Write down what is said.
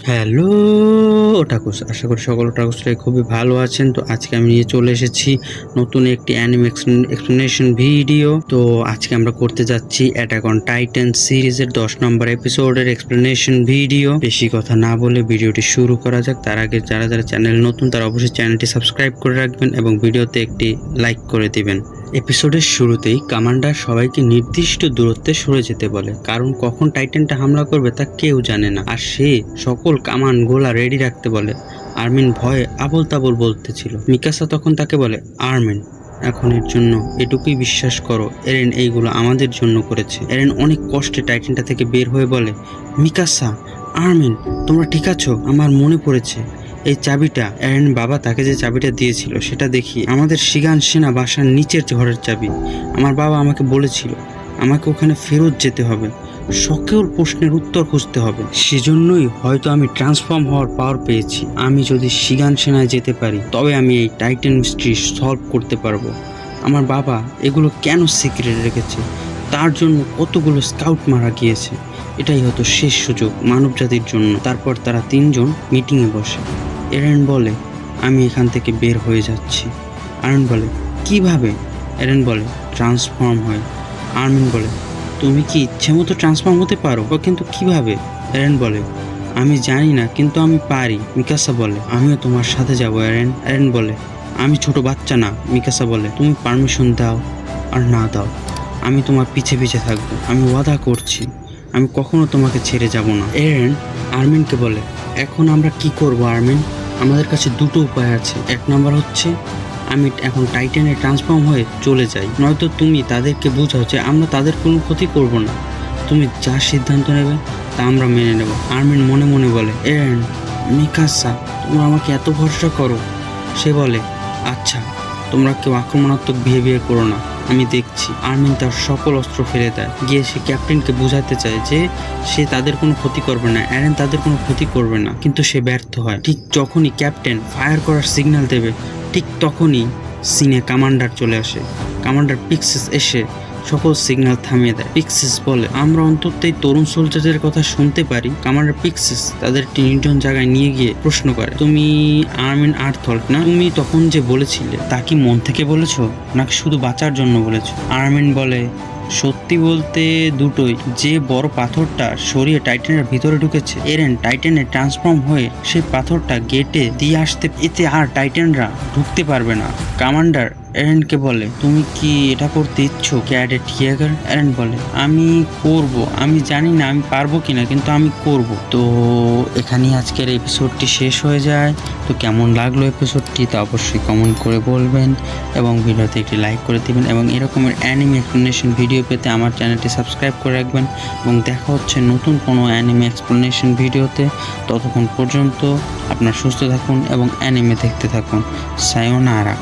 Hello ওটাকুস, আশা করি সকল ওটাকুসরাই খুবই ভালো আছেন। তো আজকে আমি নিয়ে চলে এসেছি নতুন একটি অ্যানিমে এক্সপ্লেনেশন ভিডিও। তো আজকে আমরা করতে যাচ্ছি অ্যাটাক অন টাইটান সিরিজের 10 নম্বর এপিসোডের এক্সপ্লেনেশন ভিডিও। বেশি কথা না বলে ভিডিওটি শুরু করা যাক। তার আগে যারা যারা চ্যানেল নতুন তারা অবশ্যই চ্যানেলটি সাবস্ক্রাইব করে রাখবেন এবং ভিডিওতে একটি লাইক করে দিবেন। এপিসোডের শুরুতেই কমান্ডার সবাইকে নির্দিষ্ট দূরত্বে সরে যেতে বলে, কারণ কখন টাইটানটা হামলা করবে তা কেউ জানে না। আর সে সকল কামান গোলা রেডি রাখতে বলে। আর্মিন ভয়ে আবল তাবল বলতেছিল। মিকাসা তখন তাকে বলে, আর্মিন এখন এর জন্য এটুকুই বিশ্বাস করো, এরেন এইগুলো আমাদের জন্য করেছে। এরেন অনেক কষ্টে টাইটানটা থেকে বের হয়ে বলে, মিকাসা, আর্মিন তোমরা ঠিক আছো? আমার মনে পড়েছে এই চাবিটা, এরেন বাবা তাকে যে চাবিটা দিয়েছিল সেটা দেখি আমাদের শিগান সেনা বাসার নিচের ঘরের চাবি। আমার বাবা আমাকে বলেছিল আমাকে ওখানে ফেরত যেতে হবে, সকল প্রশ্নের উত্তর খুঁজতে হবে। সেজন্যই হয়তো আমি ট্রান্সফর্ম হওয়ার পাওয়ার পেয়েছি। আমি যদি শিগান সেনায় যেতে পারি তবে আমি এই টাইটান মিস্ট্রি সলভ করতে পারবো। আমার বাবা এগুলো কেন সিক্রেট রেখেছে, তার জন্য কতগুলো স্কাউট মারা গিয়েছে। এটাই হয়তো শেষ সুযোগ মানব জাতির জন্য। তারপর তারা তিনজন মিটিংয়ে বসে। এরেন বলে, আমি এখান থেকে বের হয়ে যাচ্ছি। আর্মিন বলে, কিভাবে? এরেন বলে, ট্রান্সফর্ম হয়। আর্মিন বলে, তুমি কি ইচ্ছে মতো ট্রান্সফর্ম হতে পারো? কিন্তু কিভাবে? এরেন বলে, আমি জানি না, কিন্তু আমি পারি। মিকাসা বলে, আমিও তোমার সাথে যাব। এরেন এরেন বলে, আমি ছোট বাচ্চা না। মিকাসা বলে, তুমি পারমিশন দাও আর না দাও, আমি তোমার পিছে পিছে থাকবো। আমি ওয়াদা করছি আমি কখনো তোমাকে ছেড়ে যাব না। এরেন আর্মিনকে বলে, এখন আমরা কি করব আর্মিন? আমাদের কাছে দুটো উপায় আছে। এক নম্বর হচ্ছে আমি এখন টাইটানে ট্রান্সফর্ম হয়ে চলে যাই, নয়তো তুমি তাদেরকে বোঝাও যে আমরা তাদের কোনো ক্ষতি করব না। তুমি যা সিদ্ধান্ত নেবে তা আমরা মেনে নেব। আর্মিন মনে মনে বলে, এরেন, মিকাসা তোমরা আমাকে এত ভরসা করো। সে বলে, আচ্ছা তোমরা কেউ আক্রমণাত্মক বিহেভিয়ার করো না, আমি দেখছি। আর্মিন তার সকল অস্ত্র ফেলে দেয়। গিয়ে সে ক্যাপ্টেনকে বোঝাতে চায় যে সে তাদের কোনো ক্ষতি করবে না, এরেন তাদের কোনো ক্ষতি করবে না, কিন্তু সে ব্যর্থ হয়। ঠিক যখনই ক্যাপ্টেন ফায়ার করার সিগন্যাল দেবে ঠিক তখনই সিনে কমান্ডার চলে আসে। কমান্ডার পিক্সিস এসে সকল সিগন্যাল থামিয়ে দেয়। পিক্সিস বলে, আমরা অন্তত এই তরুণ সোলজারদের কথা শুনতে পারি। কমান্ডার পিক্সিস তাদের একটি নির্জন জায়গায় নিয়ে গিয়ে প্রশ্ন করে, তুমি আর্মিন আর্থল্ট না? তুমি তখন যে বলেছিলে তা কি মন থেকে বলেছো নাকি শুধু বাঁচার জন্য বলেছো? আর্মিন বলে, সত্যি বলতে দুটোই। যে বড় পাথরটা সরিয়ে টাইটানের ভিতরে ঢুকেছে, এরেন টাইটানে ট্রান্সফর্ম হয়ে সেই পাথরটা গেটে দিয়ে আসতে, এতে আর টাইটানরা ঢুকতে পারবে না। কমান্ডার এরেনকে বলে, তুমি কি এটা করতে ইচ্ছুক? ক্যাডেট হিয়াগার এরেন বলে, আমি করব। আমি জানি না আমি পারবো কিনা, কিন্তু আমি করব। তো এখানেই আজকের এপিসোডটি শেষ হয়ে যায়। তো কেমন লাগলো এপিসোডটি তা অবশ্যই কমেন্ট করে বলবেন এবং ভিডিওতে একটি লাইক করে দিবেন এবং এরকমের অ্যানিমে এক্সপ্লেনেশন ভিডিও পেতে আমার চ্যানেলটি সাবস্ক্রাইব করে রাখবেন এবং দেখা হচ্ছে নতুন কোনো অ্যানিমে এক্সপ্লেনেশন ভিডিওতে। ততক্ষণ পর্যন্ত আপনার সুস্থ থাকুন এবং অ্যানিমে দেখতে থাকুন। সায়োনারা।